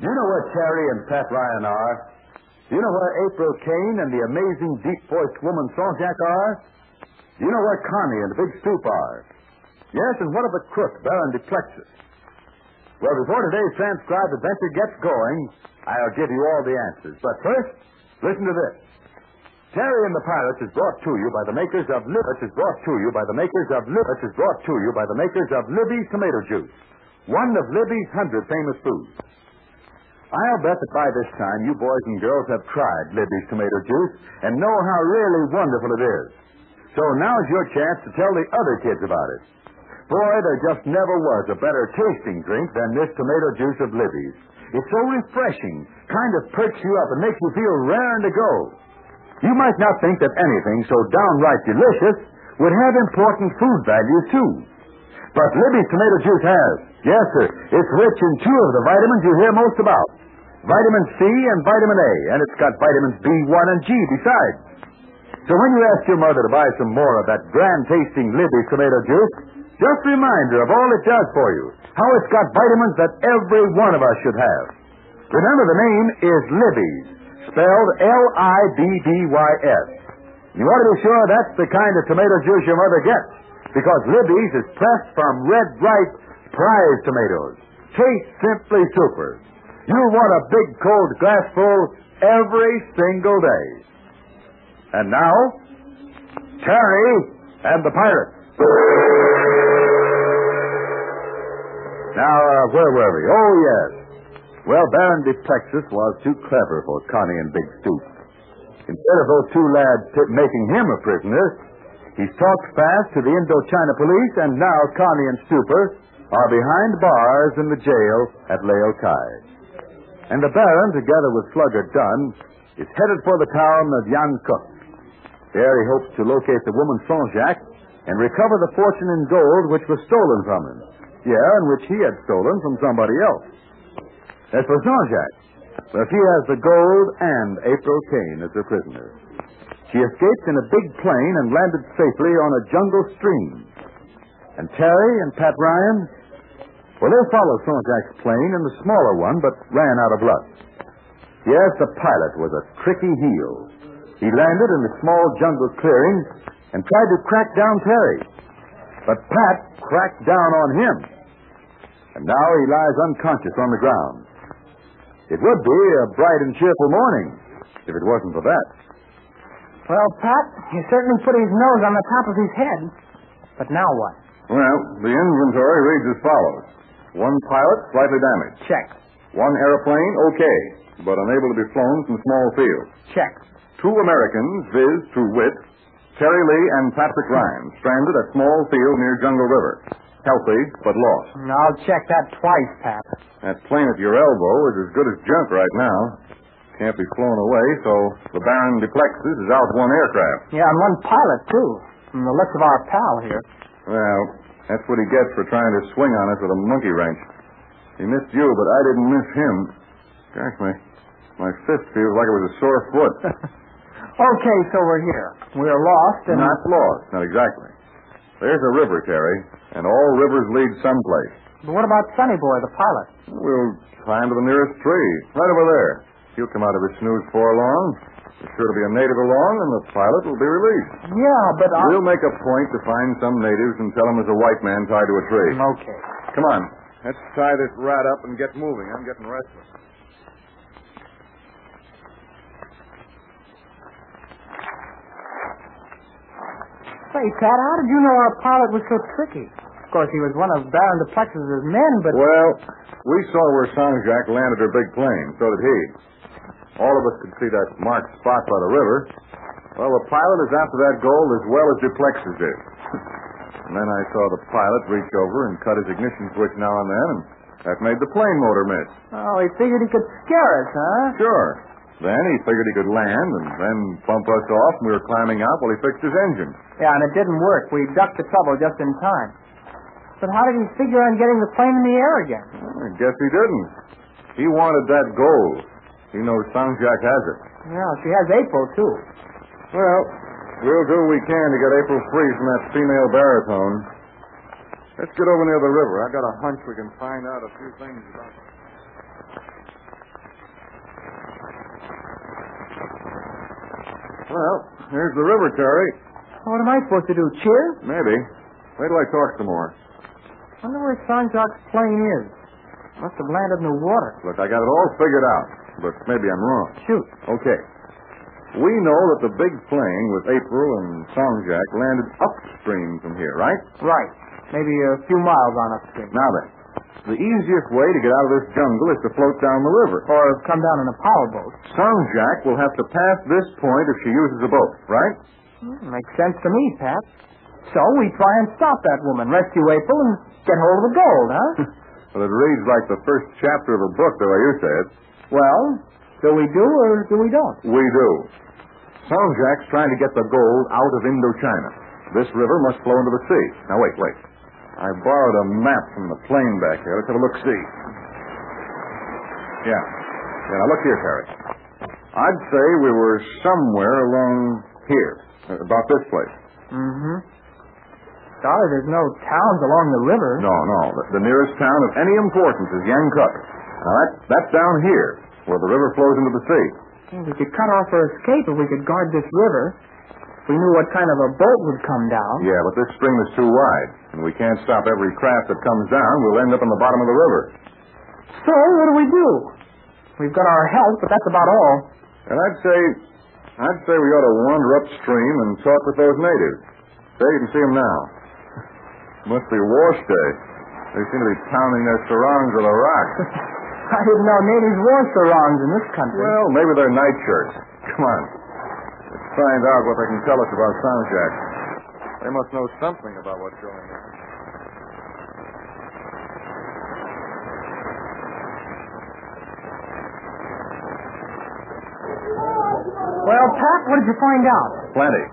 Do you know where Terry and Pat Ryan are? Do you know where April Kane and the amazing deep-voiced woman Sonjak are? Do you know where Connie and the big stoop are? Yes, and what of the crook, Baron Duplexis? Well, before today's transcribed adventure gets going, I'll give you all the answers. But first, listen to this. Terry and the Pirates is brought to you by the makers of Libby's tomato juice, one of Libby's 100 famous foods. I'll bet that by this time you boys and girls have tried Libby's tomato juice and know how really wonderful it is. So now's your chance to tell the other kids about it. Boy, there just never was a better tasting drink than this tomato juice of Libby's. It's so refreshing, kind of perks you up and makes you feel raring to go. You might not think that anything so downright delicious would have important food values, too. But Libby's tomato juice has. Yes, sir. It's rich in two of the vitamins you hear most about. Vitamin C and vitamin A, and it's got vitamins B1 and G besides. So when you ask your mother to buy some more of that grand-tasting Libby's tomato juice, just remind her of all it does for you, how it's got vitamins that every one of us should have. Remember, the name is Libby's, spelled L-I-B-B-Y-S. You want to be sure that's the kind of tomato juice your mother gets, because Libby's is pressed from red, ripe, prize tomatoes. Taste simply super. You'll want a big, cold glassful every single day. And now, Terry and the Pirates. Now, where were we? Oh, yes. Well, Baron Duplexis was too clever for Connie and Big Stoop. Instead of those two lads making him a prisoner, he's talked fast to the Indochina police, and now Connie and Stooper are behind bars in the jail at Leo Kai. And the Baron, together with Slugger Dunn, is headed for the town of Yankuk. There he hopes to locate the woman Sonjak and recover the fortune in gold which was stolen from him. Yeah, and which he had stolen from somebody else. As for Sonjak, well, she has the gold and April Kane as her prisoner. She escaped in a big plane and landed safely on a jungle stream. And Terry and Pat Ryan, well, they followed Sonjak's plane in the smaller one, but ran out of luck. Yes, the pilot was a tricky heel. He landed in the small jungle clearing and tried to crack down Terry. But Pat cracked down on him. And now he lies unconscious on the ground. It would be a bright and cheerful morning if it wasn't for that. Well, Pat, he certainly put his nose on the top of his head. But now what? Well, the inventory reads as follows. One pilot, slightly damaged. Check. One airplane, okay, but unable to be flown from small field. Check. 2 Americans, viz. to wit, Terry Lee and Patrick Ryan, stranded at small field near Jungle River. Healthy, but lost. I'll check that twice, Pat. That plane at your elbow is as good as junk right now. Can't be flown away, so the Baron Duplexis is out with one aircraft. Yeah, and one pilot, too, from the looks of our pal here. Well, that's what he gets for trying to swing on us with a monkey wrench. He missed you, but I didn't miss him. Gosh, my fist feels like it was a sore foot. Okay, so we're here. We're lost and... Not lost, not exactly. There's a river, Terry, and all rivers lead someplace. But what about Sonny Boy, the pilot? We'll climb to the nearest tree, right over there. He'll come out of his snooze before long. There's sure to be a native along, and the pilot will be released. Yeah, but We'll make a point to find some natives and tell them there's a white man tied to a tree. Okay. Come on. Let's tie this rat up and get moving. I'm getting restless. Say, Pat, how did you know our pilot was so tricky? Of course, he was one of Baron Duplexis' men, but... Well, we saw where Sonjak landed her big plane. So did he. All of us could see that marked spot by the river. Well, the pilot is after that gold as well as Duplexis is. And then I saw the pilot reach over and cut his ignition switch now and then, and that made the plane motor miss. Oh, he figured he could scare us, huh? Sure. Then he figured he could land and then bump us off, and we were climbing out while he fixed his engine. Yeah, and it didn't work. We ducked the trouble just in time. But how did he figure on getting the plane in the air again? I guess he didn't. He wanted that gold. He knows Sonjak has it. Yeah, she has April, too. Well, we'll do what we can to get April free from that female baritone. Let's get over near the river. I got a hunch we can find out a few things about her. Well, here's the river, Terry. What am I supposed to do, cheer? Maybe. Wait till I talk some more. Wonder where Sanjak's plane is. Must have landed in the water. Look, I got it all figured out, but maybe I'm wrong. Shoot. Okay. We know that the big plane with April and Sanjak landed upstream from here, right? Right. Maybe a few miles on upstream. Now then, the easiest way to get out of this jungle is to float down the river. Or come down in a power boat. Sanjak will have to pass this point if she uses a boat, right? Makes sense to me, Pat. So we try and stop that woman, rescue April, and get hold of the gold, huh? Well, it reads like the first chapter of a book, the way you say it. Well, do we do or do we don't? We do. Sanjak's trying to get the gold out of Indochina. This river must flow into the sea. Now, wait. I borrowed a map from the plane back here. Let's have a look-see. Yeah, now look here, Terry. I'd say we were somewhere along here, about this place. Mm-hmm. Sorry, there's no towns along the river. No. The nearest town of any importance is Yankuk. Now, that's down here, where the river flows into the sea. We could cut off our escape if we could guard this river. If we knew what kind of a boat would come down. Yeah, but this stream is too wide, and we can't stop every craft that comes down. We'll end up on the bottom of the river. So, what do we do? We've got our help, but that's about all. And I'd say we ought to wander upstream and talk with those natives. There, you can see them now. Must be wash day. They seem to be pounding their sarongs with a rock. I didn't know natives wore sarongs in this country. Well, maybe they're nightshirts. Come on. Let's find out what they can tell us about Sanjak. They must know something about what's going on. Well, Pat, what did you find out? Plenty.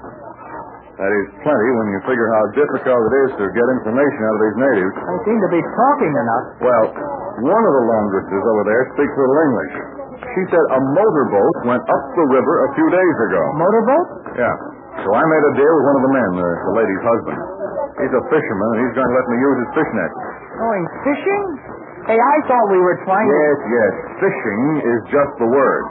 That is plenty when you figure how difficult it is to get information out of these natives. They seem to be talking enough. Well, one of the laundresses over there speaks a little English. She said a motorboat went up the river a few days ago. Motorboat? Yeah. So I made a deal with one of the men, the lady's husband. He's a fisherman, and he's going to let me use his fishnet. Going fishing? Hey, I thought we were trying to... Yes. Fishing is just the word.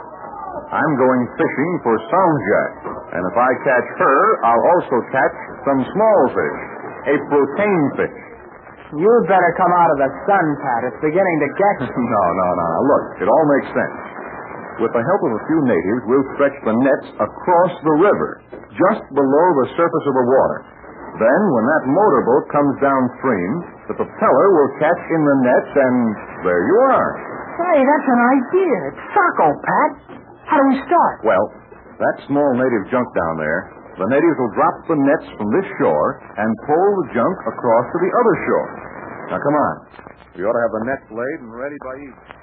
I'm going fishing for Sanjak. And if I catch her, I'll also catch some small fish. April canefish. You'd better come out of the sun, Pat. It's beginning to get you. No. Look, it all makes sense. With the help of a few natives, we'll stretch the nets across the river, just below the surface of the water. Then, when that motorboat comes downstream, the propeller will catch in the nets, and there you are. Hey, that's an idea. It's Socko, Pat. How do we start? Well, that small native junk down there, the natives will drop the nets from this shore and pull the junk across to the other shore. Now, come on. We ought to have the nets laid and ready by evening.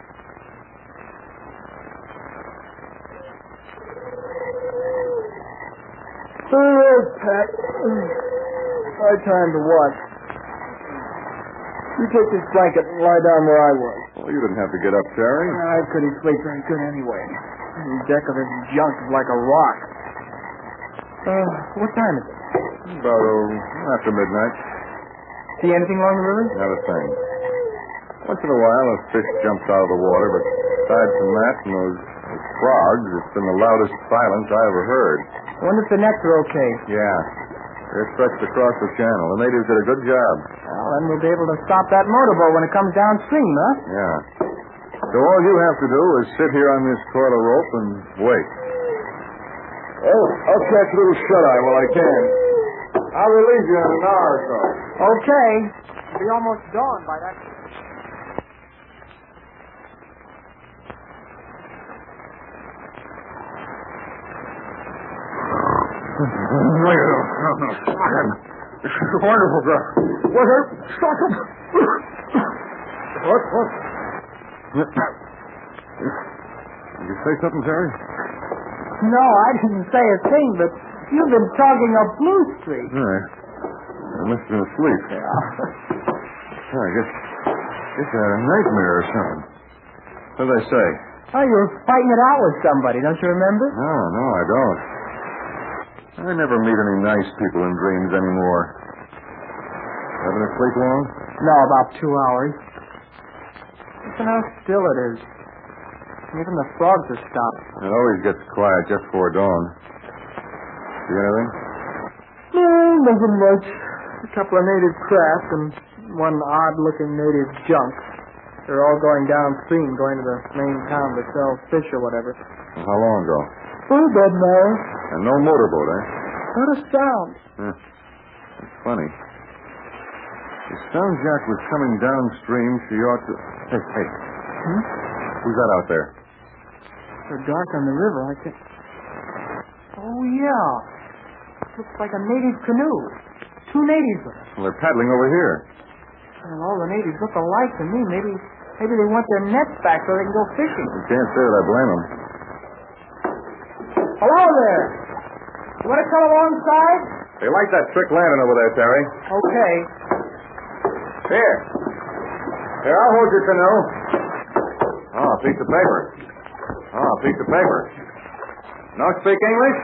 Oh, Pat. My time to watch. You take this blanket and lie down where I was. Well, you didn't have to get up, Terry. I couldn't sleep very good anyway. The deck of this junk is like a rock. What time is it? About after midnight. See anything along the river? Not a thing. Once in a while, a fish jumps out of the water, but aside from that and those frogs, it's been the loudest silence I ever heard. I wonder if the nets are okay. Yeah. They're stretched across the channel. The natives did a good job. Well, then we'll be able to stop that motorboat when it comes downstream, huh? Yeah. So all you have to do is sit here on this coil of rope and wait. Oh, I'll catch a little shut-eye while I can. I'll relieve you in an hour or so. Okay. It'll be almost dawn by that time. This is wonderful, girl. What hurt? Stop him. What? Did you say something, Terry? No, I didn't say a thing, but you've been talking of Blue Street. All right. I must have been asleep. Yeah. I guess I had a nightmare or something. What did they say? Oh, you were fighting it out with somebody, don't you remember? No, I don't. I never meet any nice people in dreams anymore. Have been asleep long? No, about 2 hours. Listen how still it is. Even the frogs are stopped. It always gets quiet just before dawn. See anything? No, nothing much. A couple of native craft and one odd-looking native junk. They're all going downstream, going to the main town to sell fish or whatever. How long ago? Oh, about an hour. And no motorboat, eh? Not a sound. That's funny. If Stone Jack was coming downstream, she ought to... Hey. Who's that out there? So dark on the river, I can't... Oh, yeah. Looks like a native canoe. Two natives with us. Well, they're paddling over here. Well, all the natives look alike to me. Maybe they want their nets back so they can go fishing. You can't say that I blame them. Hello there. You want to come alongside? They like that trick landing over there, Terry. Okay. Here, I'll hold your canoe. Oh, a piece of paper. No speak English?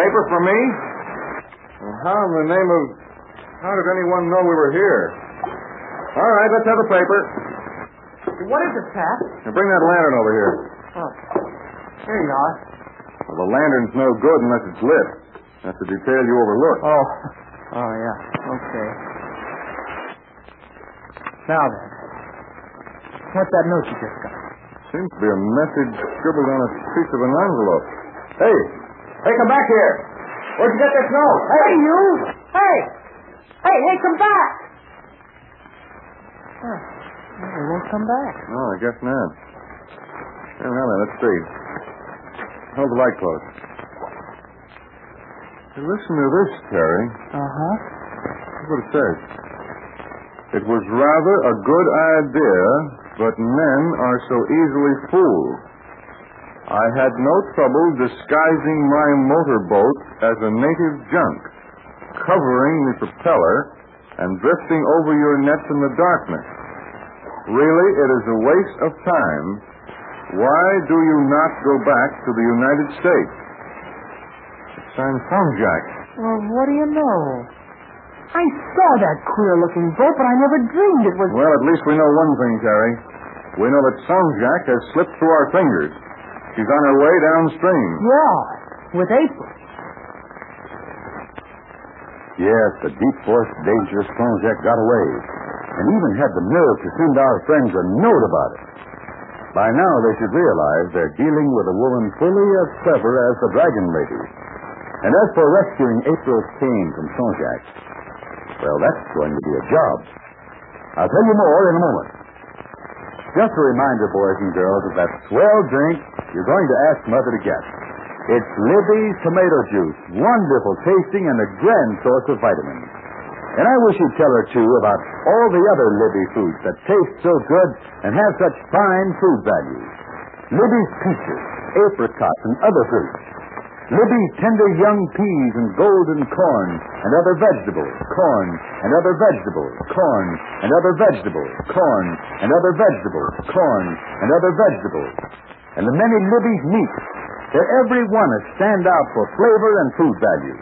Paper for me? Well, how did anyone know we were here? All right, let's have the paper. What is it, Pat? Now bring that lantern over here. Oh, here you are. Well, the lantern's no good unless it's lit. That's a detail you overlooked. Oh, yeah. Okay. Now then, what's that note you just got? Seems to be a message scribbled on a piece of an envelope. Hey, come back here. Where'd you get this note? Hey, you! Hey, come back! Well, they won't come back. No, I guess not. Well, now then, let's see. Hold the light close. Hey, listen to this, Terry. Uh-huh. That's what it says. It was rather a good idea, but men are so easily fooled. I had no trouble disguising my motorboat as a native junk, covering the propeller and drifting over your nets in the darkness. Really, it is a waste of time. Why do you not go back to the United States? It's signed Stone Jack. Well, what do you know? I saw that queer-looking boat, but I never dreamed it was... Well, at least we know one thing, Terry. We know that Stone Jack has slipped through our fingers. She's on her way downstream. Yeah, with April. Yes, the deep-voiced, dangerous Stone Jack got away, and even had the nerve to send our friends a note about it. By now, they should realize they're dealing with a woman fully as clever as the Dragon Lady. And as for rescuing April's cane from Stone Jack, well, that's going to be a job. I'll tell you more in a moment. Just a reminder, boys and girls, of that swell drink you're going to ask Mother to get. It's Libby's tomato juice, wonderful tasting and a grand source of vitamins. And I wish you'd tell her, too, about all the other Libby foods that taste so good and have such fine food values. Libby's peaches, apricots, and other fruits. Libby's tender young peas and golden corn and other vegetables, corn and other vegetables, corn and other vegetables, corn and other vegetables, corn and other vegetables. And the many Libby's meats. They're every one a standout for flavor and food value.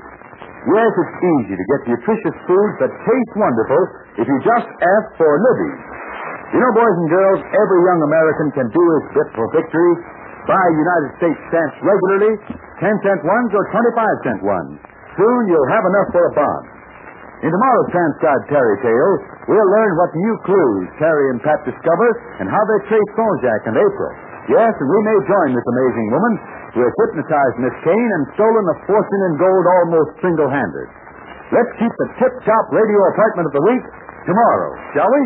Yes, it's easy to get nutritious foods that taste wonderful if you just ask for Libby's. You know, boys and girls, every young American can do his bit for victory. Buy United States stamps regularly, 10-cent ones or 25-cent ones. Soon you'll have enough for a bomb. In tomorrow's transcribed Terry Tale, we'll learn what new clues Terry and Pat discover and how they trace Stone Jack and April. Yes, and we may join this amazing woman who has hypnotized Miss Kane and stolen a fortune in gold almost single-handed. Let's keep the tip-top radio appointment of the week tomorrow, shall we?